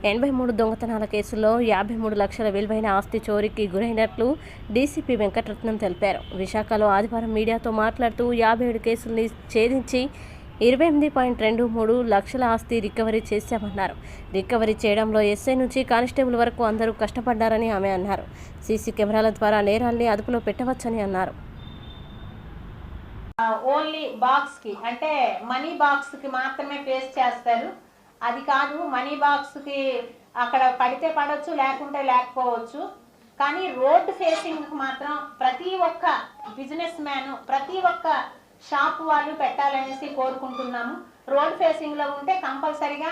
83 దొంగతనాల కేసుల్లో 53 లక్షల విలువైన ఆస్తి చోరీకి గురైనట్లు డీసీపీ వెంకటరత్నం తెలిపారు. విశాఖలో ఆదివారం మీడియాతో మాట్లాడుతూ 57 కేసుల్ని ఛేదించి 28.23 లక్షల ఆస్తి రికవరీ చేశామన్నారు. రికవరీ చేయడంలో ఎస్ఐ నుంచి కానిస్టేబుల్ వరకు అందరూ కష్టపడ్డారని ఆమె అన్నారు. సీసీ కెమెరాల ద్వారా నేరాల్ని అదుపులో పెట్టవచ్చని అన్నారు. ఓన్లీ బాక్స్కి అంటే మనీ బాక్స్కి మాత్రమే ఫేస్ చేస్తారు. అది కాదు, మనీ బాక్స్కి అక్కడ పడితే పడవచ్చు, లేకుంటే లేకపోవచ్చు. కానీ రోడ్ ఫేసింగ్కి మాత్రం ప్రతి ఒక్క బిజినెస్ మ్యాన్, ప్రతి ఒక్క షాప్ వాళ్ళు పెట్టాలనేసి కోరుకుంటున్నాము. రోడ్ ఫేసింగ్లో ఉంటే కంపల్సరిగా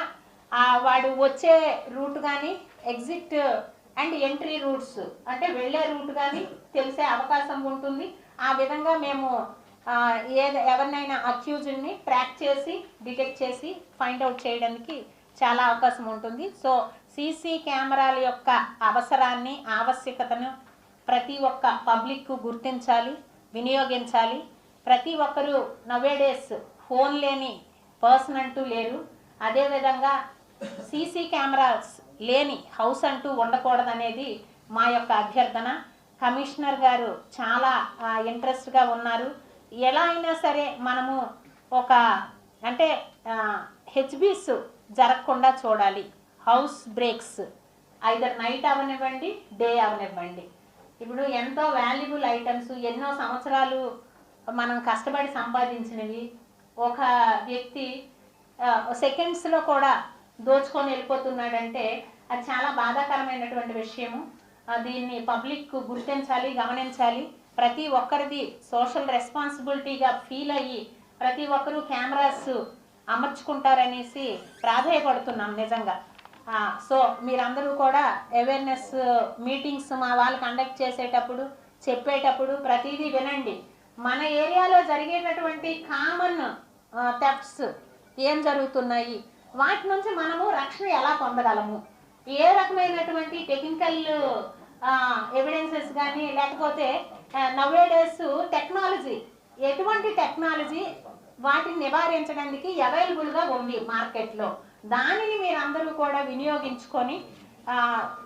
వాడు వచ్చే రూట్ కానీ, ఎగ్జిట్ అండ్ ఎంట్రీ రూట్స్ అంటే వెళ్ళే రూట్ కానీ తెలిసే అవకాశం ఉంటుంది. ఆ విధంగా మేము ఎవరినైనా అక్యూజ్డ్ని ట్రాక్ చేసి, డిటెక్ట్ చేసి ఫైండ్ అవుట్ చేయడానికి చాలా అవకాశం ఉంటుంది. సో సీసీ కెమెరాల యొక్క అవసరాన్ని, ఆవశ్యకతను ప్రతి ఒక్క పబ్లిక్ గుర్తించాలి, వినియోగించాలి. ప్రతి ఒక్కరూ నవేడేస్ ఫోన్ లేని పర్సన్ అంటూ లేరు. అదేవిధంగా సీసీ కెమెరాస్ లేని హౌస్ అంటూ ఉండకూడదనేది మా యొక్క అభ్యర్థన. కమిషనర్ గారు చాలా ఇంట్రెస్ట్గా ఉన్నారు. ఎలా అయినా సరే మనము ఒక అంటే హెచ్బీస్ జరగకుండా చూడాలి. హౌస్ బ్రేక్స్ ఐదర్ నైట్ అవనివ్వండి, డే అవనివ్వండి. ఇప్పుడు ఎంతో వాల్యుబుల్ ఐటమ్స్, ఎన్నో సంవత్సరాలు మనం కష్టపడి సంపాదించినవి ఒక వ్యక్తి సెకండ్స్లో కూడా దోచుకొని వెళ్ళిపోతున్నాడంటే అది చాలా బాధాకరమైనటువంటి విషయము. దీన్ని పబ్లిక్ గుర్తించాలి, గమనించాలి. ప్రతి ఒక్కరిది సోషల్ రెస్పాన్సిబిలిటీగా ఫీల్ అయ్యి ప్రతి ఒక్కరూ కెమెరాస్ అమర్చుకుంటారనేసి ప్రాధాయపడుతున్నాం నిజంగా. సో మీరందరూ కూడా అవేర్నెస్ మీటింగ్స్ మా వాళ్ళు కండక్ట్ చేసేటప్పుడు, చెప్పేటప్పుడు ప్రతిదీ వినండి. మన ఏరియాలో జరిగేటటువంటి కామన్ థెఫ్ట్స్ ఏం జరుగుతున్నాయి, వాటి నుంచి మనము రక్షణ ఎలా పొందగలము, ఏ రకమైనటువంటి టెక్నికల్ ఎవిడెన్సెస్ కానీ, లేకపోతే నవేడేస్ టెక్నాలజీ, ఎటువంటి టెక్నాలజీ వాటిని నివారించడానికి అవైలబుల్గా ఉంది మార్కెట్లో, దానిని మీరు అందరూ కూడా వినియోగించుకొని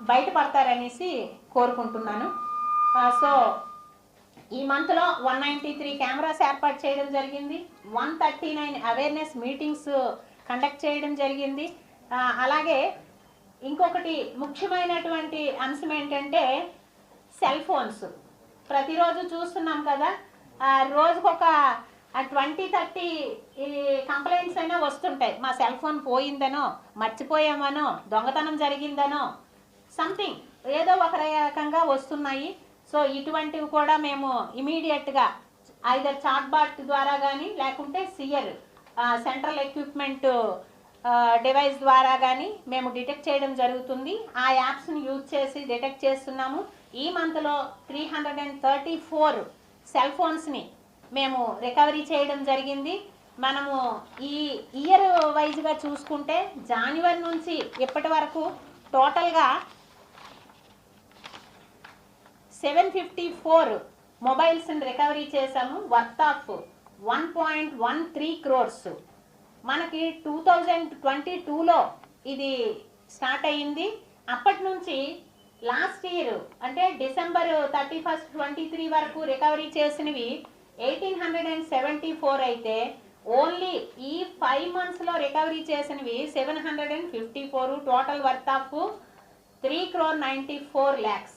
బయటపడతారనేసి కోరుకుంటున్నాను. సో ఈ మంత్లో 193 కెమెరాస్ ఏర్పాటు చేయడం జరిగింది. 139 అవేర్నెస్ మీటింగ్స్ కండక్ట్ చేయడం జరిగింది. అలాగే ఇంకొకటి ముఖ్యమైనటువంటి అంశం ఏంటంటే సెల్ ఫోన్స్. ప్రతిరోజు చూస్తున్నాం కదా, రోజుకొక 20-30 కంప్లైంట్స్ అయినా వస్తుంటాయి. మా సెల్ ఫోన్ పోయిందనో, మర్చిపోయామనో, దొంగతనం జరిగిందనో, సంథింగ్ ఏదో ఒక రకంగా వస్తున్నాయి. సో ఇటువంటివి కూడా మేము ఇమీడియట్గా ఐదర్ చాట్బాట్ ద్వారా కానీ, లేకుంటే సియర్ సెంట్రల్ ఎక్విప్మెంట్ డివైస్ ద్వారా కానీ మేము డిటెక్ట్ చేయడం జరుగుతుంది. ఆ యాప్స్ని యూజ్ చేసి డిటెక్ట్ చేస్తున్నాము. ఈ మంత్లో 334 సెల్ ఫోన్స్ని మేము రికవరీ చేయడం జరిగింది. మనము ఈ ఇయర్ వైజ్గా చూసుకుంటే జనవరి నుంచి ఇప్పటి వరకు టోటల్గా 754 మొబైల్స్ని రికవరీ చేసాము. Worth of 1.13 crores. మనకి 2022లో ఇది స్టార్ట్ అయ్యింది. అప్పటి నుంచి లాస్ట్ ఇయర్ అంటే December 31, 2023 వరకు రికవరీ చేసినవి 1874 అయితే ఓన్లీ ఈ 5 monthsలో రికవరీ చేసినవి 754. Total worth of 3,94 lakhs.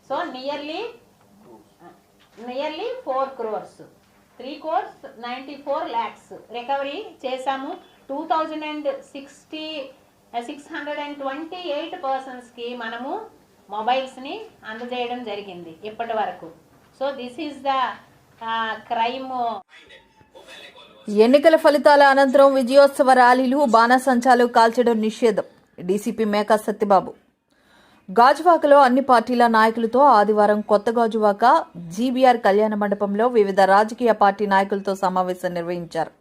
So nearly 4 crores. 3,94 lakhs recovery చేశాము. 2,628 పర్సన్స్కి మనము మొబైల్స్ని అందజేయడం జరిగింది ఇప్పటి వరకు. So this is the crime. ఎన్నికల ఫలితాల అనంతరం విజయోత్సవ ర్యాలీలు, బాణాసంచాలు కాల్చడం నిషేధం. డీసీపీ మేకా సత్యబాబు గాజువాకలో అన్ని పార్టీల నాయకులతో ఆదివారం కొత్త గాజువాక జీబీఆర్ కళ్యాణ మండపంలో వివిధ రాజకీయ పార్టీ నాయకులతో సమావేశం నిర్వహించారు.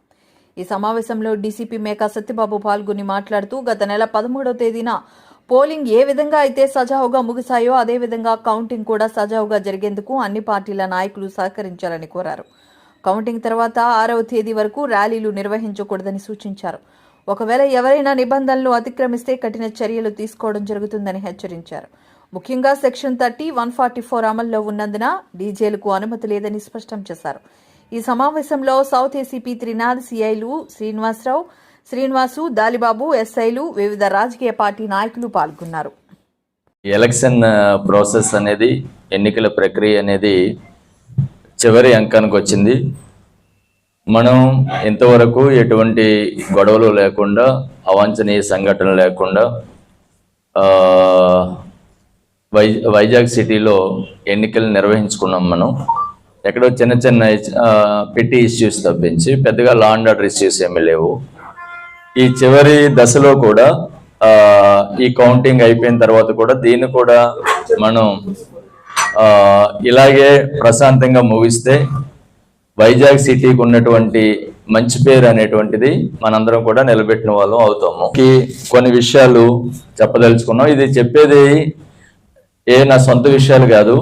ఈ సమావేశంలో డీసీపీ మేకా సత్యబాబు పాల్గొని మాట్లాడుతూ గత నెల 13వ తేదీన పోలింగ్ ఏ విధంగా అయితే సజావుగా ముగిశాయో అదేవిధంగా కౌంటింగ్ కూడా సజావుగా జరిగేందుకు అన్ని పార్టీల నాయకులు సహకరించాలని కోరారు. కౌంటింగ్ తర్వాత 6వ తేదీ వరకు ర్యాలీలు నిర్వహించకూడదని సూచించారు. ఒకవేళ ఎవరైనా నిబంధనలు అతిక్రమిస్తే కఠిన చర్యలు తీసుకోవడం జరుగుతుందని హెచ్చరించారు. ముఖ్యంగా సెక్షన్ 30, 144 అమల్లో ఉన్నందున డీజేలకు అనుమతి లేదని స్పష్టం చేశారు. ఈ సమావేశంలో సౌత్ ఏసీపీ త్రినాథ్, సిఐలు శ్రీనివాసు, దాలిబాబు, ఎస్ఐలు, వివిధ రాజకీయ పార్టీ నాయకులు పాల్గొన్నారు. ఎలక్షన్ ప్రాసెస్ అనేది, ఎన్నికల ప్రక్రియ అనేది చివరి అంకానికి వచ్చింది. మనం ఇంతవరకు ఎటువంటి గొడవలు లేకుండా, అవాంఛనీయ సంఘటనలు లేకుండా వైజాగ్ సిటీలో ఎన్నికలు నిర్వహించుకున్నాం. మనం ఎక్కడో చిన్న పెట్టి ఇష్యూస్ తప్పించి పెద్దగా లా అండ్ ఆర్డర్ ఇష్యూస్ ఏమీ లేవు. ఈ చివరి దశలో కూడా ఈ కౌంటింగ్ అయిపోయిన తర్వాత కూడా దీన్ని కూడా మనం ఇలాగే ప్రశాంతంగా ముగిస్తే వైజాగ్ సిటీకి ఉన్నటువంటి మంచి పేరు అనేటువంటిది మనందరం కూడా నిలబెట్టిన వాళ్ళం అవుతాము. కొన్ని విషయాలు చెప్పదలుచుకున్నాం. ఇది చెప్పేది నా సొంత విషయాలు కాదు,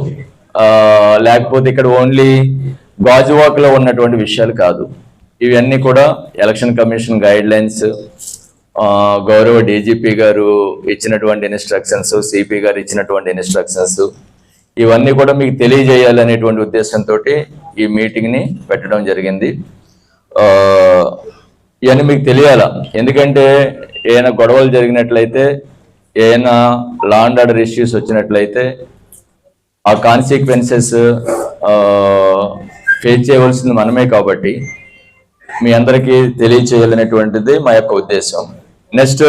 లేకపోతే ఇక్కడ ఓన్లీ గాజువాకలో ఉన్నటువంటి విషయాలు కాదు. ఇవన్నీ కూడా ఎలక్షన్ కమిషన్ గైడ్ లైన్స్, గౌరవ డీజీపీ గారు ఇచ్చినటువంటి ఇన్స్ట్రక్షన్స్, సిపి గారు ఇచ్చినటువంటి ఇన్స్ట్రక్షన్స్, ఇవన్నీ కూడా మీకు తెలియజేయాలనేటువంటి ఉద్దేశంతో ఈ మీటింగ్ని పెట్టడం జరిగింది. ఇవన్నీ మీకు తెలియాలా, ఎందుకంటే ఏమైనా గొడవలు జరిగినట్లయితే, ఏమైనా లా అండ్ ఆర్డర్ ఇష్యూస్ వచ్చినట్లయితే ఆ కాన్సిక్వెన్సెస్ ఫేస్ చేయవలసింది మనమే. కాబట్టి మీ అందరికీ తెలియచేయాలనేటువంటిది మా యొక్క ఉద్దేశం. నెక్స్ట్,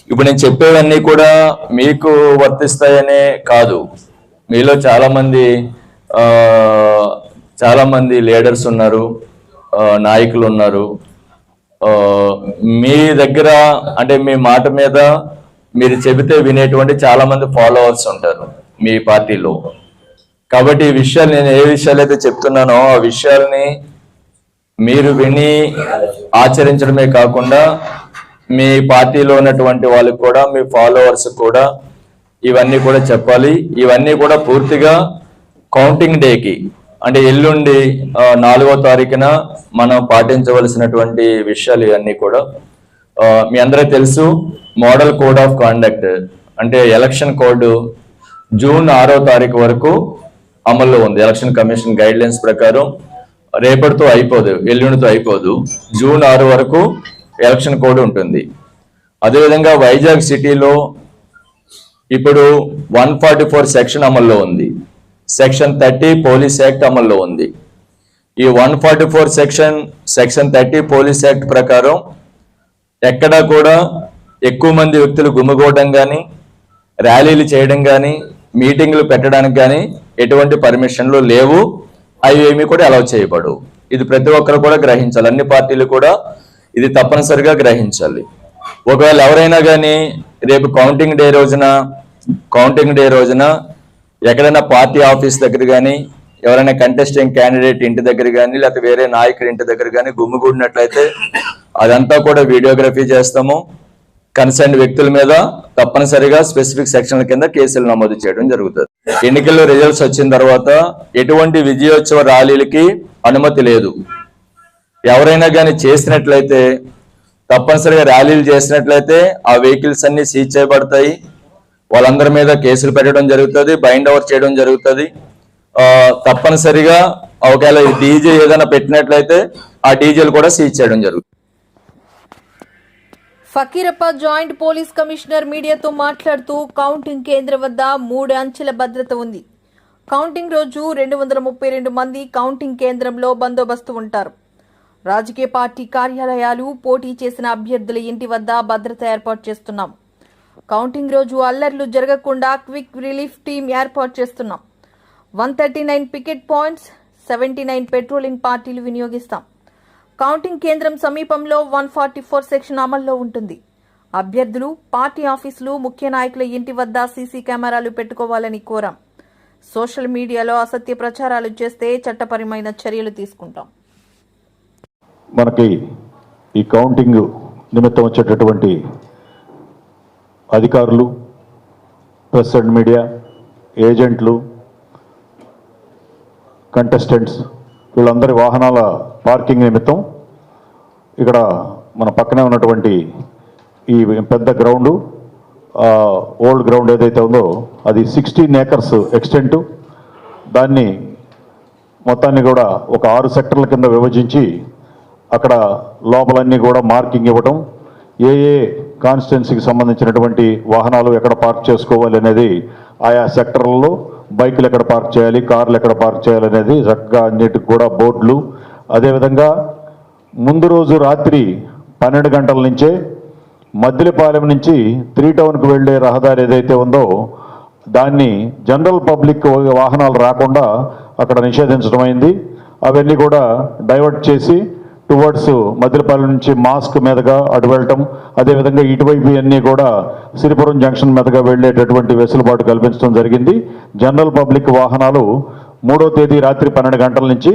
ఇప్పుడు నేను చెప్పేవన్నీ కూడా మీకు వర్తిస్తాయనే కాదు. మీలో చాలా మంది లీడర్స్ ఉన్నారు, నాయకులు ఉన్నారు. మీ దగ్గర అంటే మీ మాట మీద మీరు చెబితే వినేటువంటి చాలా మంది ఫాలోవర్స్ ఉంటారు మీ పార్టీలో. కాబట్టి ఈ విషయాలు, నేను ఏ విషయాలు అయితే చెప్తున్నానో ఆ విషయాల్ని మీరు విని ఆచరించడమే కాకుండా మీ పార్టీలో ఉన్నటువంటి వాళ్ళకి కూడా, మీ ఫాలోవర్స్ కూడా ఇవన్నీ కూడా చెప్పాలి. ఇవన్నీ కూడా పూర్తిగా కౌంటింగ్ డేకి, అంటే ఎల్లుండి 4వ తారీఖున మనం పాటించవలసినటువంటి విషయాలు ఇవన్నీ కూడా మీ అందరికీ తెలుసు. మోడల్ కోడ్ ఆఫ్ కాండక్ట్ అంటే ఎలక్షన్ కోడ్ జూన్ 6వ తారీఖు వరకు అమల్లో ఉంది. ఎలక్షన్ కమిషన్ గైడ్ లైన్స్ ప్రకారం రేపటితో అయిపోదు, ఎల్లుండితో అయిపోదు, జూన్ 6 వరకు ఎలక్షన్ కోడ్ ఉంటుంది. అదేవిధంగా వైజాగ్ సిటీలో ఇప్పుడు 144 సెక్షన్ అమల్లో ఉంది, సెక్షన్ 30 పోలీస్ యాక్ట్ అమల్లో ఉంది. ఈ 144 సెక్షన్ 30 పోలీస్ యాక్ట్ ప్రకారం ఎక్కడా కూడా ఎక్కువ మంది వ్యక్తులు గుమిగూడడం కానీ, ర్యాలీలు చేయడం కానీ, మీటింగ్లు పెట్టడానికి కానీ ఎటువంటి పర్మిషన్లు లేవు. అవి ఏమీ కూడా అలౌ చేయబడవు. ఇది ప్రతి ఒక్కరు కూడా గ్రహించాలి. అన్ని పార్టీలు కూడా ఇది తప్పనిసరిగా గ్రహించాలి. ఒకవేళ ఎవరైనా కానీ రేపు కౌంటింగ్ డే రోజున ఎక్కడైనా పార్టీ ఆఫీస్ దగ్గర కానీ, ఎవరైనా కంటెస్టింగ్ క్యాండిడేట్ ఇంటి దగ్గర కానీ, లేకపోతే వేరే నాయకుడి ఇంటి దగ్గర కానీ గుమ్మిగూడినట్లయితే అదంతా కూడా వీడియోగ్రఫీ చేస్తాము. కన్సర్న్ వ్యక్తుల మీద తప్పనిసరిగా స్పెసిఫిక్ సెక్షన్ల కింద కేసులు నమోదు చేయడం జరుగుతుంది. ఎన్నికల్లో రిజల్ట్స్ వచ్చిన తర్వాత ఎటువంటి విజయోత్సవ ర్యాలీలకి అనుమతి లేదు. ఎవరైనా కానీ చేసినట్లయితే, తప్పనిసరిగా ర్యాలీలు చేసినట్లయితే ఆ వెహికల్స్ అన్ని సీజ్ చేయబడతాయి. వాళ్ళందరి మీద కేసులు పెట్టడం జరుగుతుంది, బైండ్ ఓవర్ చేయడం జరుగుతుంది. తప్పనిసరిగా ఒకవేళ డీజే ఏదైనా పెట్టినట్లయితే ఆ డీజేలు కూడా సీజ్ చేయడం జరుగుతుంది. ఫకీరప్ప జాయింట్ పోలీస్ కమిషనర్ మీడియాతో మాట్లాడుతూ కౌంటింగ్ కేంద్రం వద్ద 3 అంచెల భద్రత ఉంది. కౌంటింగ్ రోజు 232 మంది కౌంటింగ్ కేంద్రంలో బందోబస్తు ఉంటారు. రాజకీయ పార్టీ కార్యాలయాలు, పోటీ చేసిన అభ్యర్థుల ఇంటి వద్ద భద్రత ఏర్పాటు చేస్తున్నాం. కౌంటింగ్ రోజు అల్లర్లు జరగకుండా క్విక్ రిలీఫ్ టీం ఏర్పాటు చేస్తున్నాం. 139 పికెట్ పాయింట్స్, 79 పెట్రోలింగ్ పార్టీలు వినియోగిస్తాం. కౌంటింగ్ కేంద్రం సమీపంలో 144 సెక్షన్ అమల్లో ఉంటుంది. అభ్యర్థులు, పార్టీ ఆఫీసులు, ముఖ్య నాయకుల ఇంటి వద్ద సీసీ కెమెరాలు పెట్టుకోవాలని కోరాం. సోషల్ మీడియాలో అసత్య ప్రచారాలు చేస్తే చట్టపరమైన చర్యలు తీసుకుంటాం. మనకి ఈ కౌంటింగ్ నిమిత్తం వచ్చేటటువంటి అధికారులు, ప్రెస్ అండ్ మీడియా, ఏజెంట్లు, కంటెస్టెంట్స్ వీళ్ళందరి వాహనాల పార్కింగ్ నిమిత్తం ఇక్కడ మన పక్కనే ఉన్నటువంటి ఈ పెద్ద గ్రౌండు, ఓల్డ్ గ్రౌండ్ ఏదైతే ఉందో అది 16 acres ఎక్స్టెంట్. దాన్ని మొత్తాన్ని కూడా ఒక 6 సెక్టర్ల కింద విభజించి అక్కడ లోపలన్నీ కూడా మార్కింగ్ ఇవ్వటం, ఏ కాన్స్టిట్యున్సీకి సంబంధించినటువంటి వాహనాలు ఎక్కడ పార్క్ చేసుకోవాలి అనేది, ఆయా సెక్టర్లలో బైకులు ఎక్కడ పార్క్ చేయాలి, కార్లు ఎక్కడ పార్క్ చేయాలి అనేది చక్కగా అన్నిటికి కూడా బోర్డులు. అదేవిధంగా ముందు రోజు రాత్రి 12 గంటల నుంచే మద్దిలపాలెం నుంచి 3 టౌన్కి వెళ్ళే రహదారి ఏదైతే ఉందో దాన్ని జనరల్ పబ్లిక్ వాహనాలు రాకుండా అక్కడ నిషేధించడం అయింది. అవన్నీ కూడా డైవర్ట్ చేసి టువర్డ్స్ మద్దిలపాలెం నుంచి మాస్క్ మీదుగా అటు వెళ్ళటం, అదేవిధంగా ఇటువైపు అన్నీ కూడా సిరిపురం జంక్షన్ మీదుగా వెళ్ళేటటువంటి వెసులుబాటు కల్పించడం జరిగింది. జనరల్ పబ్లిక్ వాహనాలు 3వ తేదీ రాత్రి 12 గంటల నుంచి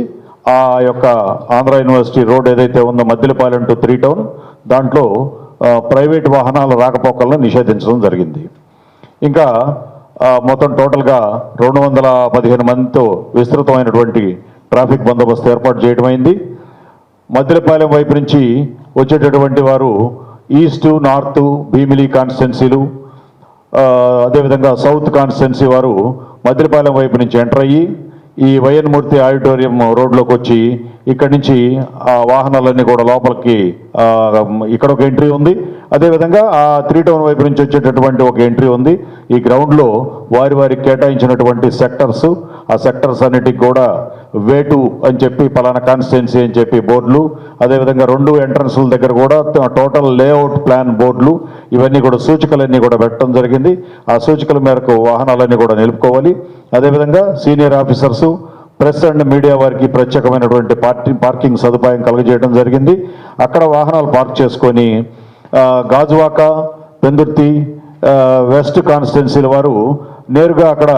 ఆ యొక్క ఆంధ్ర యూనివర్సిటీ రోడ్ ఏదైతే ఉందో మద్దిలపాలెం టు 3 టౌన్ దాంట్లో ప్రైవేట్ వాహనాల రాకపోకలను నిషేధించడం జరిగింది. ఇంకా మొత్తం టోటల్గా 215 మందితో విస్తృతమైనటువంటి ట్రాఫిక్ బందోబస్తు ఏర్పాటు చేయడం అయింది. మద్దిలపాలెం వైపు నుంచి వచ్చేటటువంటి వారు ఈస్ట్, నార్త్, భీమిలి కాన్స్టిట్యున్సీలు, అదేవిధంగా సౌత్ కాన్స్టిట్యున్సీ వారు మద్దిలపాలెం వైపు నుంచి ఎంటర్ అయ్యి ఈ వైఎన్ మూర్తి ఆడిటోరియం రోడ్లోకి వచ్చి ఇక్కడి నుంచి ఆ వాహనాలన్నీ కూడా లోపలికి ఇక్కడ ఒక ఎంట్రీ ఉంది. అదేవిధంగా ఆ 3 టౌన్ వైపు నుంచి వచ్చేటటువంటి ఒక ఎంట్రీ ఉంది. ఈ గ్రౌండ్లో వారికి కేటాయించినటువంటి సెక్టర్స్, ఆ సెక్టర్స్ అన్నిటికి కూడా వేటు అని చెప్పి పలానా కాన్స్టిట్యున్సీ అని చెప్పి బోర్డులు, అదేవిధంగా 2 ఎంట్రన్స్ల దగ్గర కూడా టోటల్ లేఅవుట్ ప్లాన్ బోర్డులు, ఇవన్నీ కూడా సూచికలన్నీ కూడా పెట్టడం జరిగింది. ఆ సూచికల మేరకు వాహనాలన్నీ కూడా నిలుపుకోవాలి. అదేవిధంగా senior officers, press and media వారికి ప్రత్యేకమైనటువంటి పార్కింగ్ సదుపాయం కలుగజేయడం జరిగింది. అక్కడ వాహనాలు పార్క్ చేసుకొని గాజువాక, పెందుర్తి, వెస్ట్ కాన్స్టిట్యున్సీల వారు నేరుగా అక్కడ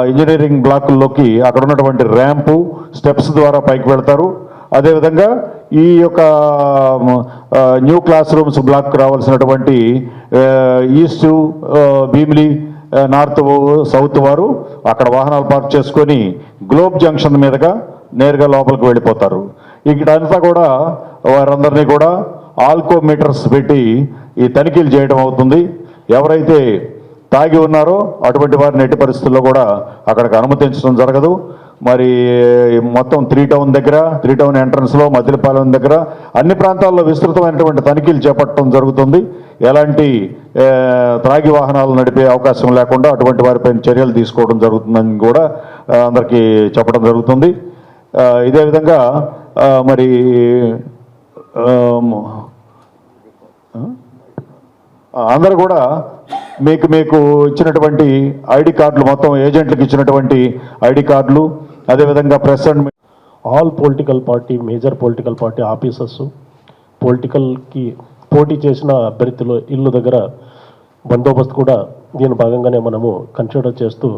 ఇంజనీరింగ్ బ్లాకుల్లోకి అక్కడ ఉన్నటువంటి ర్యాంపు, స్టెప్స్ ద్వారా పైకి వెళ్తారు. అదేవిధంగా ఈ యొక్క న్యూ క్లాస్ రూమ్స్ బ్లాక్ రావాల్సినటువంటి ఈస్ట్, భీమిలి, నార్త్, సౌత్ వారు అక్కడ వాహనాలు పార్క్ చేసుకొని గ్లోబ్ జంక్షన్ మీదుగా నేరుగా లోపలికి వెళ్ళిపోతారు. ఇక్కడంతా కూడా వారందరినీ కూడా ఆల్కోమీటర్స్ పెట్టి ఈ తనిఖీలు చేయడం అవుతుంది. ఎవరైతే తాగి ఉన్నారో అటువంటి వారిని ఎట్టి పరిస్థితుల్లో కూడా అక్కడికి అనుమతించడం జరగదు. మరి మొత్తం 3 టౌన్ దగ్గర, 3 టౌన్ ఎంట్రన్స్లో, మద్దిలపాలెం దగ్గర అన్ని ప్రాంతాల్లో విస్తృతమైనటువంటి తనిఖీలు చేపట్టడం జరుగుతుంది. ఎలాంటి త్రాగి వాహనాలు నడిపే అవకాశం లేకుండా అటువంటి వారిపైన చర్యలు తీసుకోవడం జరుగుతుందని కూడా అందరికీ చెప్పడం జరుగుతుంది. ఇదే విధంగా మరి అందరూ కూడా మీకు ఇచ్చినటువంటి ఐడి కార్డులు, మొత్తం ఏజెంట్లకు ఇచ్చినటువంటి ఐడి కార్డులు, అదేవిధంగా press and all political party, major political party officers, పొలిటికల్కి పోటీ చేసిన అభ్యర్థుల ఇల్లు దగ్గర బందోబస్తు కూడా దీని భాగంగానే మనము కన్సిడర్ చేస్తూ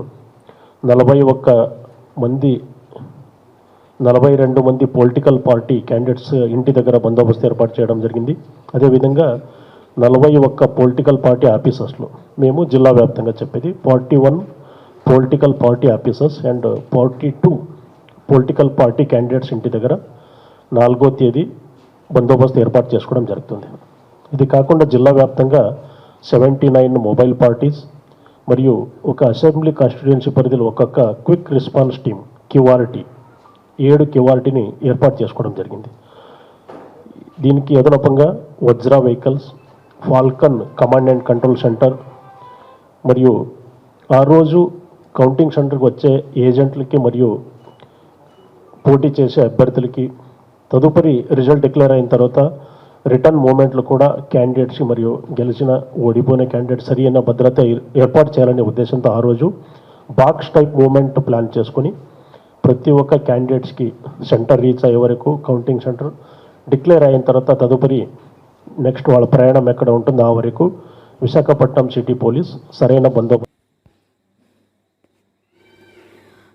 42 మంది పొలిటికల్ పార్టీ క్యాండిడేట్స్ ఇంటి దగ్గర బందోబస్తు ఏర్పాటు చేయడం జరిగింది. అదేవిధంగా 41 పొలిటికల్ పార్టీ ఆఫీసర్స్లో మేము జిల్లా వ్యాప్తంగా చెప్పేది 41 political party officers and 42 political party candidates ఇంటి దగ్గర 4వ తేదీ బందోబస్తు ఏర్పాటు చేసుకోవడం జరుగుతుంది. ఇది కాకుండా జిల్లా వ్యాప్తంగా 79 మొబైల్ పార్టీస్ మరియు ఒక అసెంబ్లీ కాన్స్టిట్యుయెన్సీ పరిధిలో ఒక్కొక్క క్విక్ రెస్పాన్స్ టీమ్ క్యూఆర్టీ 7 క్యూఆర్టీని ఏర్పాటు చేసుకోవడం జరిగింది. దీనికి అదనపంగా Vajra vehicles, Falcon command and control centre మరియు ఆ రోజు కౌంటింగ్ సెంటర్కి వచ్చే ఏజెంట్లకి మరియు పోటీ చేసే అభ్యర్థులకి తదుపరి రిజల్ట్ డిక్లేర్ అయిన తర్వాత రిటర్న్ మూమెంట్లు కూడా క్యాండిడేట్స్ మరియు గెలిచిన ఓడిపోయిన క్యాండిడేట్ సరి అయిన భద్రత ఏర్పాటు చేయాలనే ఉద్దేశంతో ఆ రోజు బాక్స్ టైప్ మూమెంట్ ప్లాన్ చేసుకొని ప్రతి ఒక్క క్యాండిడేట్స్కి సెంటర్ రీచ్ అయ్యే వరకు కౌంటింగ్ సెంటర్ డిక్లేర్ అయిన తర్వాత తదుపరి నెక్స్ట్ వాళ్ళ ప్రయాణం ఎక్కడ ఉంటుందో ఆ వరకు విశాఖపట్నం సిటీ పోలీస్ సరైన బందోబస్తు.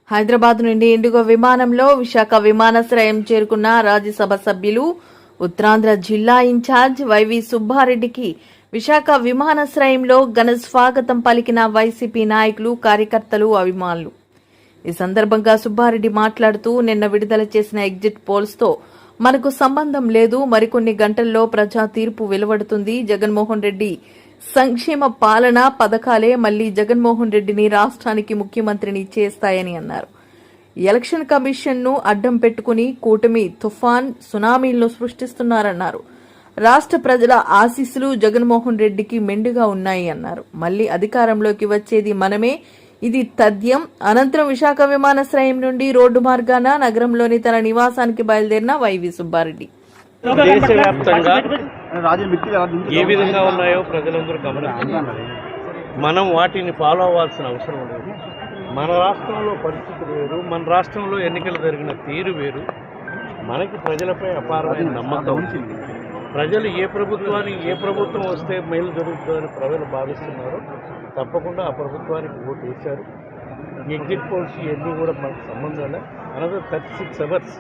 హైదరాబాద్ నుండి ఇండిగో విమానంలో విశాఖ విమానాశ్రయం చేరుకున్న రాజ్యసభ సభ్యులు ఉత్తరాంధ్ర జిల్లా ఇన్ఛార్జ్ వైవి సుబ్బారెడ్డికి విశాఖ విమానాశ్రయంలో ఘన స్వాగతం పలికిన వైసీపీ నాయకులు, కార్యకర్తలు, అభిమానులు. ఈ సందర్భంగా సుబ్బారెడ్డి మాట్లాడుతూ నిన్న విడుదల చేసిన ఎగ్జిట్ పోల్స్తో మనకు సంబంధం లేదు, మరికొన్ని గంటల్లో ప్రజా తీర్పు వెలువడుతుంది. జగన్మోహన్ రెడ్డి సంక్షేమ పాలన పథకాలే మళ్లీ జగన్మోహన్ రెడ్డిని రాష్ట్రానికి ముఖ్యమంత్రిని చేస్తాయని అన్నారు. ఎలక్షన్ కమిషన్ ను అడ్డం పెట్టుకుని కూటమి తుఫాన్ సునామీలను సృష్టిస్తున్నారన్నారు. రాష్ట్ర ప్రజల ఆశీస్సులు జగన్మోహన్ రెడ్డికి మెండుగా ఉన్నాయి అన్నారు. మళ్లీ అధికారంలోకి వచ్చేది మనమే, ఇది తథ్యం. అనంతరం విశాఖ విమానాశ్రయం నుండి రోడ్డు మార్గాన నగరంలోని తన నివాసానికి బయలుదేరిన వైవి సుబ్బారెడ్డి. దేశవ్యాప్తంగా ఏ విధంగా ఉన్నాయో ప్రజలందరూ గమనిస్తున్నారు. మనం వాటిని ఫాలో అవ్వాల్సిన అవసరం లేదు. మన రాష్ట్రంలో పరిస్థితులు వేరు, మన రాష్ట్రంలో ఎన్నికలు జరిగిన తీరు వేరు. మనకి ప్రజలపై అపారమైన నమ్మకం ఉంది. ప్రజలు ఏ ప్రభుత్వం వస్తే మేలు జరుగుతుందని ప్రజలు భావిస్తున్నారో తప్పకుండా ఆ ప్రభుత్వానికి ఓటు వేశారు. ఎగ్జిట్ పోల్స్ ఇవన్నీ కూడా మనకు సంబంధం లేదు. అనదర్ 36 అవర్స్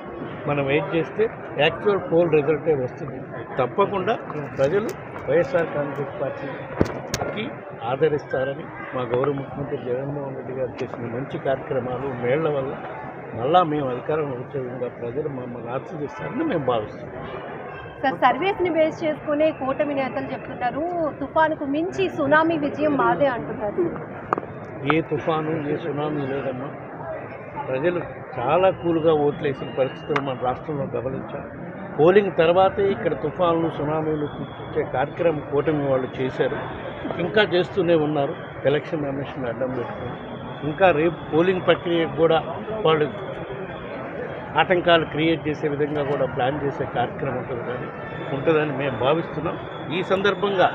మనం వెయిట్ చేస్తే యాక్చువల్ పోల్ రిజల్టే వస్తుంది. తప్పకుండా ప్రజలు వైఎస్ఆర్ కాంగ్రెస్ పార్టీకి ఆదరిస్తారని, మా గౌరవ ముఖ్యమంత్రి జగన్మోహన్ రెడ్డి గారు చేసిన మంచి కార్యక్రమాలు మేళ్ల వల్ల మళ్ళా మేము అధికారంలో వచ్చే విధంగా ప్రజలు మమ్మల్ని ఆశీర్వదిస్తారని మేము భావిస్తున్నాం. సార్, సర్వేస్ని బేస్ చేసుకునే కూటమి నేతలు చెప్తున్నారు, తుఫానుకు మించి సునామీ విజయం మాదే అంటున్నారు. ఏ తుఫాను ఏ సునామీ లేదమ్మా. ప్రజలు చాలా కూల్గా ఓట్లేసిన పరిస్థితులు మన రాష్ట్రంలో గమనించాం. పోలింగ్ తర్వాతే ఇక్కడ తుఫాన్లు సునామీలు తీసుకొచ్చే కార్యక్రమం కూటమి వాళ్ళు చేశారు, ఇంకా చేస్తూనే ఉన్నారు. ఎలక్షన్ కమిషన్ అడ్డం పెట్టుకుని ఇంకా రేపు పోలింగ్ ప్రక్రియకు కూడా వాళ్ళు ఆటంకాలు క్రియేట్ చేసే విధంగా కూడా ప్లాన్ చేసే కార్యక్రమం ఉంటుందని మేము భావిస్తున్నాం. ఈ సందర్భంగా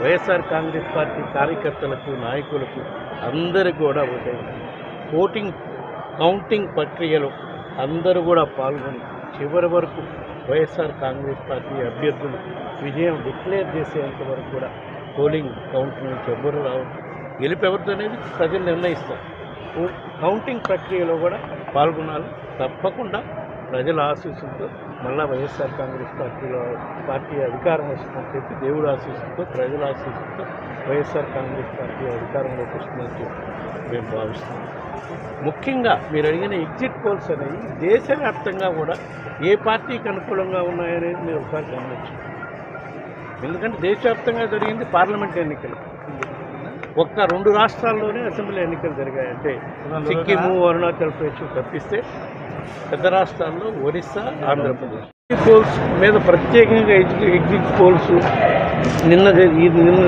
వైఎస్ఆర్ కాంగ్రెస్ పార్టీ కార్యకర్తలకు, నాయకులకు అందరికీ కూడా కౌంటింగ్ ప్రక్రియలో అందరూ కూడా పాల్గొని చివరి వరకు వైఎస్ఆర్ కాంగ్రెస్ పార్టీ అభ్యర్థులు విజయం డిక్లేర్ చేసేంత వరకు కూడా పోలింగ్ కౌంట్ నుంచి ఎవ్వరు రావద్దు. గెలుపెవరితో అనేది ప్రజలు నిర్ణయిస్తారు. కౌంటింగ్ ప్రక్రియలో కూడా పాల్గొనాలి. తప్పకుండా ప్రజల ఆశీస్సులతో మళ్ళా వైఎస్ఆర్ కాంగ్రెస్ పార్టీ అధికారం వస్తుందని చెప్పి, దేవుడు ఆశీస్సులతో, ప్రజల ఆశీస్సులతో వైఎస్ఆర్ కాంగ్రెస్ పార్టీ అధికారంలోకి వస్తుందని చెప్పి మేము భావిస్తున్నాం. ముఖ్యంగా మీరు అడిగిన ఎగ్జిట్ పోల్స్ అనేవి దేశవ్యాప్తంగా కూడా ఏ పార్టీకి అనుకూలంగా ఉన్నాయనేది మీరు ఒకసారి గమనించండి. ఎందుకంటే దేశవ్యాప్తంగా జరిగింది పార్లమెంట్ ఎన్నికలు. ఒక్క 2 రాష్ట్రాల్లోనే అసెంబ్లీ ఎన్నికలు జరిగాయంటే సిక్కిము, అరుణాచల్ ప్రదేశ్ తప్పిస్తే పెద్ద రాష్ట్రాల్లో ఒరిస్సా, ఆంధ్రప్రదేశ్. పోల్స్ మీద ప్రత్యేకంగా ఎగ్జిట్ పోల్స్ నిన్న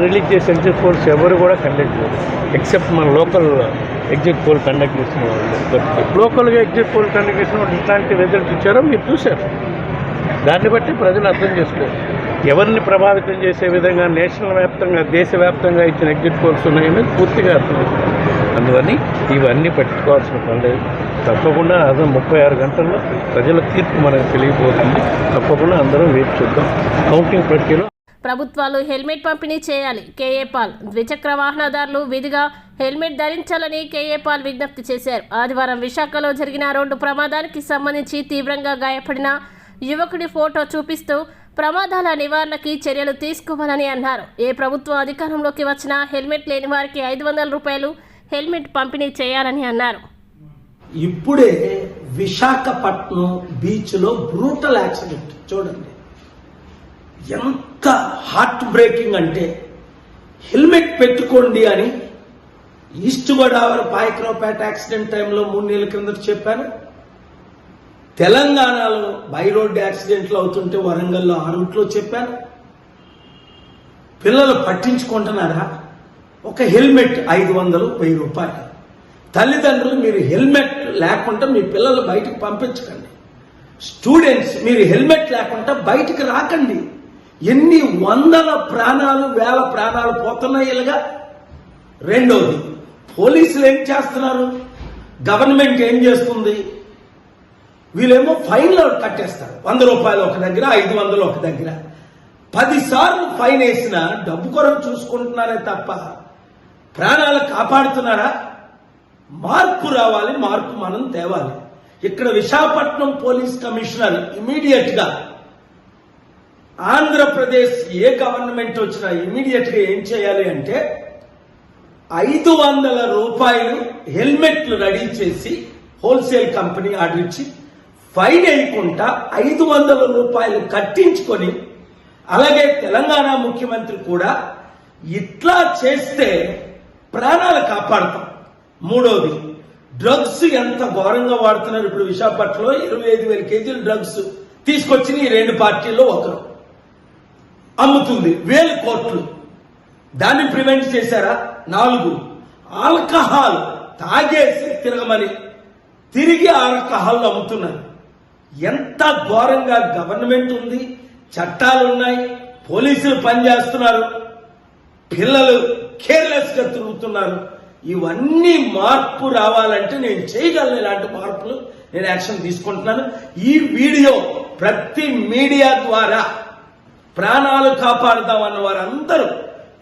రిలీజ్ చేసే ఎగ్జిట్ పోల్స్ ఎవరు కూడా కండక్ట్ చేయరు, ఎక్సెప్ట్ మన లోకల్ ఎగ్జిట్ పోల్ కండక్ట్ చేసిన వాళ్ళు. లోకల్గా ఎగ్జిట్ పోల్ కండక్ట్ చేసిన వాళ్ళు ఇట్లాంటి రిజల్ట్ ఇచ్చారో మీరు చూశారు. దాన్ని బట్టి ప్రజలు అర్థం చేసుకోరు ఎవరిని ప్రభావితం చేసే విధంగా నేషనల్ వ్యాప్తంగా, దేశవ్యాప్తంగా ఇచ్చిన ఎగ్జిట్ పోల్స్ ఉన్నాయని పూర్తిగా అర్థం చేసుకోరు. అందువల్ల ఇవన్నీ పెట్టుకోవాల్సిన పని లేదు. తప్పకుండా అదే 36 గంటల్లో ప్రజల తీర్పు మనకు తెలియబోతుంది. తప్పకుండా అందరం వేచి చూద్దాం. కౌంటింగ్ ప్రక్రియలో ప్రభుత్వాలు హెల్మెట్ పంపిణీ చేయాలి. కేఏ పాల్. ద్విచక్ర వాహనదారులు విధిగా హెల్మెట్ ధరించాలని కేఏ పాల్ విజ్ఞప్తి చేశారు. ఆదివారం విశాఖలో జరిగిన రోడ్డు ప్రమాదానికి సంబంధించి తీవ్రంగా గాయపడిన యువకుడి ఫోటో చూపిస్తూ ప్రమాదాల నివారణకి చర్యలు తీసుకోవాలని అన్నారు. ఏ ప్రభుత్వం అధికారంలోకి వచ్చినా హెల్మెట్ లేని వారికి 500 రూపాయలు హెల్మెట్ పంపిణీ చేయాలని అన్నారు. ఇప్పుడే విశాఖపట్నం బీచ్లో బ్రూటల్ యాక్సిడెంట్ చూడండి, ఎంత హార్ట్ బ్రేకింగ్ అంటే, హెల్మెట్ పెట్టుకోండి అని ఈస్ట్ గోదావరి పాయకరావుపేట యాక్సిడెంట్ టైంలో 3 నెలల కిందట చెప్పాను. తెలంగాణలో బై రోడ్ యాక్సిడెంట్లు అవుతుంటే వరంగల్లో ఆ రూట్లో చెప్పాను. పిల్లలు పట్టించుకుంటున్నారా? ఒక హెల్మెట్ 500, 1000 రూపాయలు. తల్లిదండ్రులు మీరు హెల్మెట్ లేకుండా మీ పిల్లలు బయటకు పంపించకండి. స్టూడెంట్స్ మీరు హెల్మెట్ లేకుండా బయటికి రాకండి. ఎన్ని వందల ప్రాణాలు, వేల ప్రాణాలు పోతున్నాయి ఇలాగా. రెండోది, పోలీసులు ఏం చేస్తున్నారు, గవర్నమెంట్ ఏం చేస్తుంది, వీళ్ళేమో ఫైన్లు కట్టేస్తారు. 100 రూపాయలు ఒక దగ్గర, 500 ఒక దగ్గర. 10 సార్లు ఫైన్ వేసినా డబ్బు కొరకు చూసుకుంటున్నారే తప్ప ప్రాణాలు కాపాడుతున్నారా? మార్పు రావాలి, మార్పు మనం తేవాలి. ఇక్కడ విశాఖపట్నం పోలీస్ కమిషనర్ ఇమీడియట్ గా, ఆంధ్రప్రదేశ్ ఏ గవర్నమెంట్ వచ్చినా ఇమీడియట్ గా ఏం చేయాలి అంటే 500 రూపాయలు హెల్మెట్లు రెడీ చేసి హోల్సేల్ కంపెనీ ఆర్డర్ ఇచ్చి ఫైన్ వేయకుండా 500 రూపాయలు కట్టించుకొని, అలాగే తెలంగాణ ముఖ్యమంత్రి కూడా ఇట్లా చేస్తే ప్రాణాలు కాపాడతాం. మూడోది, డ్రగ్స్ ఎంత ఘోరంగా వాడుతున్నారు. ఇప్పుడు విశాఖపట్నంలో 25,000 కేజీలు డ్రగ్స్ తీసుకొచ్చిన ఈ రెండు పార్టీల్లో ఒకరు అమ్ముతుంది 1000 కోట్లు. దాన్ని ప్రివెంట్ చేశారా? 4, ఆల్కహాల్ తాగేసి తిరగమని తిరిగి ఆల్కహాల్ అమ్ముతున్నారు. ఎంత ఘోరంగా గవర్నమెంట్ ఉంది, చట్టాలు ఉన్నాయి, పోలీసులు పనిచేస్తున్నారు, పిల్లలు కేర్లెస్ గా తిరుగుతున్నారు. ఇవన్నీ మార్పు రావాలంటే నేను చేయగలను. ఇలాంటి మార్పులు నేను యాక్షన్ తీసుకుంటున్నాను. ఈ వీడియో ప్రతి మీడియా ద్వారా ప్రాణాలు కాపాడుదామన్న వారందరూ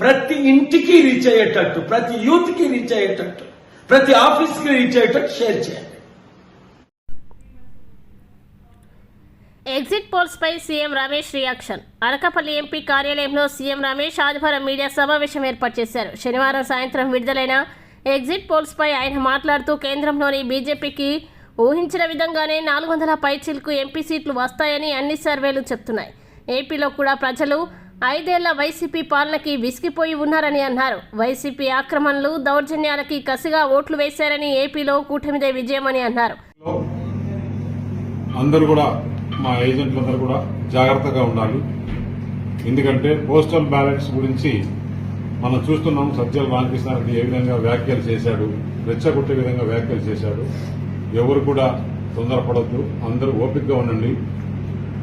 ప్రతి ఇంటికి రీచ్ అయ్యేటట్టు, ప్రతి యూత్ కి రీచ్ అయ్యేటట్టు, ప్రతి ఆఫీస్ కి రీచ్ అయ్యేటట్టు షేర్ చేయండి. ఎగ్జిట్ పోల్స్ పై CM Ramesh reaction. Anakapalli MP కార్యాలయంలో సీఎం రమేష్ ఆదివారం మీడియా సమావేశం ఏర్పాటు చేశారు. శనివారం సాయంత్రం విడుదలైన ఎగ్జిట్ పోల్స్ పై ఆయన మాట్లాడుతూ కేంద్రంలోని బీజేపీకి ఊహించిన విధంగానే 400 పైచిలకు ఎంపీ సీట్లు వస్తాయని అన్ని సర్వేలు చెప్తున్నాయి. ఏపీలో కూడా ప్రజలు 5 ఏళ్ల వైసీపీ పాలనకి విసిగిపోయి ఉన్నారని అన్నారు. వైసీపీ ఆక్రమణలు, దౌర్జన్యాలకి కసిగా ఓట్లు వేశారని, ఏపీలో కూటమిదే విజయమని అన్నారు. అందరూ కూడా మా ఏజెంట్లందరూ కూడా జాగ్రత్తగా ఉండాలి. ఎందుకంటే పోస్టల్ బ్యాలెట్స్ గురించి మనం చూస్తున్నాం. సజ్జల రామకృష్ణారెడ్డి ఏ విధంగా వ్యాఖ్యలు చేశాడు, రెచ్చగొట్టే విధంగా వ్యాఖ్యలు చేశాడు. ఎవరు కూడా తొందరపడద్దు, అందరూ ఓపికగా ఉండండి.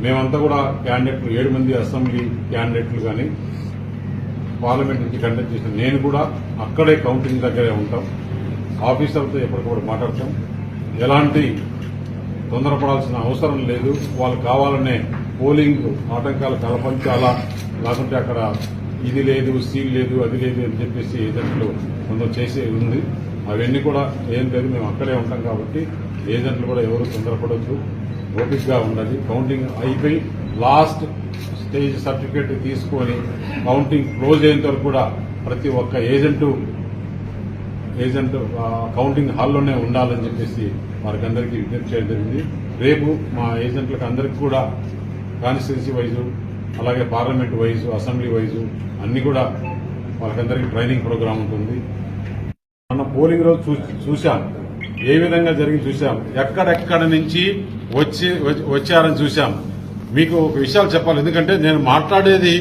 మేమంతా కూడా క్యాండిడేట్లు 7 మంది అసెంబ్లీ క్యాండిడేట్లు కానీ పార్లమెంట్ నుంచి కండక్ట్ చేసిన నేను కూడా అక్కడే కౌంటింగ్ దగ్గరే ఉంటాం. ఆఫీసర్లతో ఎప్పటికప్పుడు మాట్లాడతాం. ఎలాంటి తొందరపడాల్సిన అవసరం లేదు. వాళ్ళు కావాలనే పోలింగ్ ఆటంకాలు కల్పించాలా, లేకుంటే అక్కడ ఇది లేదు, సీల్ లేదు, అది లేదు అని చెప్పేసి ఏజెంట్లు కొందరు చేసే ఉంది. అవన్నీ కూడా ఏం లేదు, మేము అక్కడే ఉంటాం కాబట్టి ఏజెంట్లు కూడా ఎవరు తొందరపడొద్దు, ఓపికగా ఉండాలి. కౌంటింగ్ అయిపోయి లాస్ట్ స్టేజ్ సర్టిఫికేట్ తీసుకొని కౌంటింగ్ క్లోజ్ అయ్యేంత వరకు కూడా ప్రతి ఒక్క ఏజెంట్ కౌంటింగ్ హాల్లోనే ఉండాలని చెప్పేసి వారికి అందరికీ విజ్ఞప్తి చేయడం జరిగింది. రేపు మా ఏజెంట్లకు అందరికీ కూడా కాన్స్టిట్యున్సీ వైజు, అలాగే పార్లమెంట్ వైజు, అసెంబ్లీ వైజు అన్ని కూడా వాళ్ళకందరికీ ట్రైనింగ్ ప్రోగ్రాం ఉంటుంది. మన పోలింగ్ రోజు చూశాం, ఏ విధంగా జరిగి చూశాం, ఎక్కడెక్కడ నుంచి వచ్చారని చూశాం. మీకు ఒక విషయాలు చెప్పాలి. ఎందుకంటే నేను మాట్లాడేది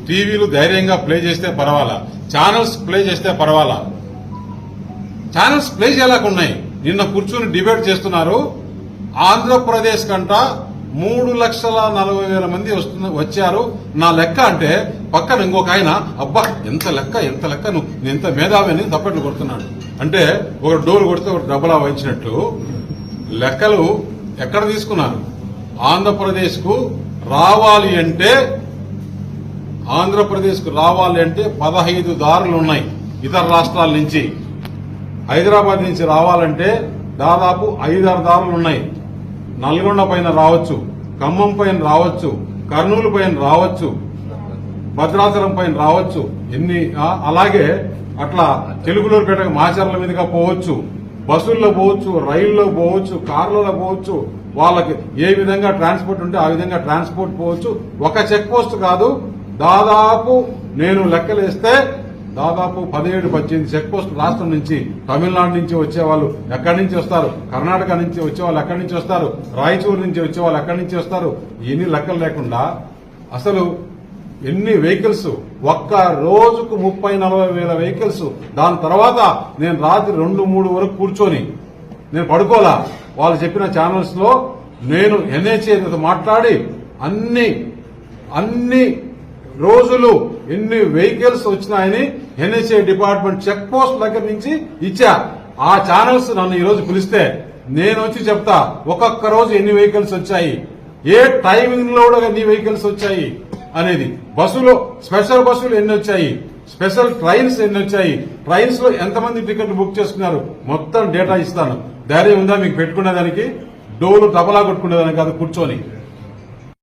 టీవీలు ధైర్యంగా ప్లే చేస్తే పర్వాలా, ఛానల్స్ ప్లే చేస్తే పర్వాలా. ఛానల్స్ ప్లే చేయలేకున్నాయి. నిన్న కూర్చుని డిబేట్ చేస్తున్నారు. ఆంధ్రప్రదేశ్ కంట 3,40,000 మంది వచ్చారు నా లెక్క అంటే, పక్కన ఇంకొక ఆయన అబ్బా ఎంత లెక్క నువ్వు ఎంత మేధావి అని తప్పట్లు కొడుతున్నాడు. అంటే ఒక డోర్ కొడితే ఒక డబ్బలా వహించినట్లు లెక్కలు ఎక్కడ తీసుకున్నారు. ఆంధ్రప్రదేశ్ కు రావాలి అంటే 15 దారులు ఉన్నాయి. ఇతర రాష్ట్రాల నుంచి హైదరాబాద్ నుంచి రావాలంటే దాదాపు 5-6 దారులు ఉన్నాయి. నల్గొండ పైన రావచ్చు, ఖమ్మం పైన రావచ్చు, కర్నూలు పైన రావచ్చు, భద్రాచలం పైన రావచ్చు. అలాగే అట్లా తెలుగులూరుపేట మాచర్ల మీదుగా పోవచ్చు, బస్సుల్లో పోవచ్చు, రైల్లో పోవచ్చు, కార్లలో పోవచ్చు. వాళ్ళకి ఏ విధంగా ట్రాన్స్పోర్ట్ ఉంటే ఆ విధంగా ట్రాన్స్పోర్ట్ పోవచ్చు. ఒక చెక్ పోస్ట్ కాదు, దాదాపు నేను లెక్కలేస్తే దాదాపు 17-18 చెక్ పోస్ట్ రాష్ట్రం నుంచి, తమిళనాడు నుంచి వచ్చేవాళ్ళు ఎక్కడి నుంచి వస్తారు, కర్ణాటక నుంచి వచ్చేవాళ్ళు ఎక్కడి నుంచి వస్తారు, రాయచూరు నుంచి వచ్చేవాళ్ళు ఎక్కడి నుంచి వస్తారు. ఎన్ని లెక్కలు లేకుండా అసలు ఎన్ని వెహికల్స్, ఒక్క రోజుకు 30-40 వేల వెహికల్స్. దాని తర్వాత నేను రాత్రి 2-3 వరకు కూర్చొని నేను పడుకోలా. వాళ్ళు చెప్పిన ఛానల్స్ లో నేను ఎన్హెచ్ఏతో మాట్లాడి అన్ని రోజులు ఎన్ని వెహికల్స్ వచ్చినాయని ఎన్హెచ్ఏ డిపార్ట్మెంట్ చెక్ పోస్ట్ దగ్గర నుంచి ఇచ్చా. ఆ ఛానల్స్ నన్ను ఈ రోజు పిలిస్తే నేను వచ్చి చెప్తా ఒక్కొక్క రోజు ఎన్ని వెహికల్స్ వచ్చాయి, ఏ టైమింగ్ లో కూడా ఎన్ని వెహికల్స్ వచ్చాయి అనేది. బస్సులో స్పెషల్ బస్సులు ఎన్ని వచ్చాయి, స్పెషల్ ట్రైన్స్ ఎన్ని వచ్చాయి, ట్రైన్స్ లో ఎంతమంది టికెట్లు బుక్ చేసుకున్నారు, మొత్తం డేటా ఇస్తాను. ధైర్యం ఉందా మీకు పెట్టుకునేదానికి? డోలు తబలా కొట్టుకునేదానికి కాదు, కూర్చొని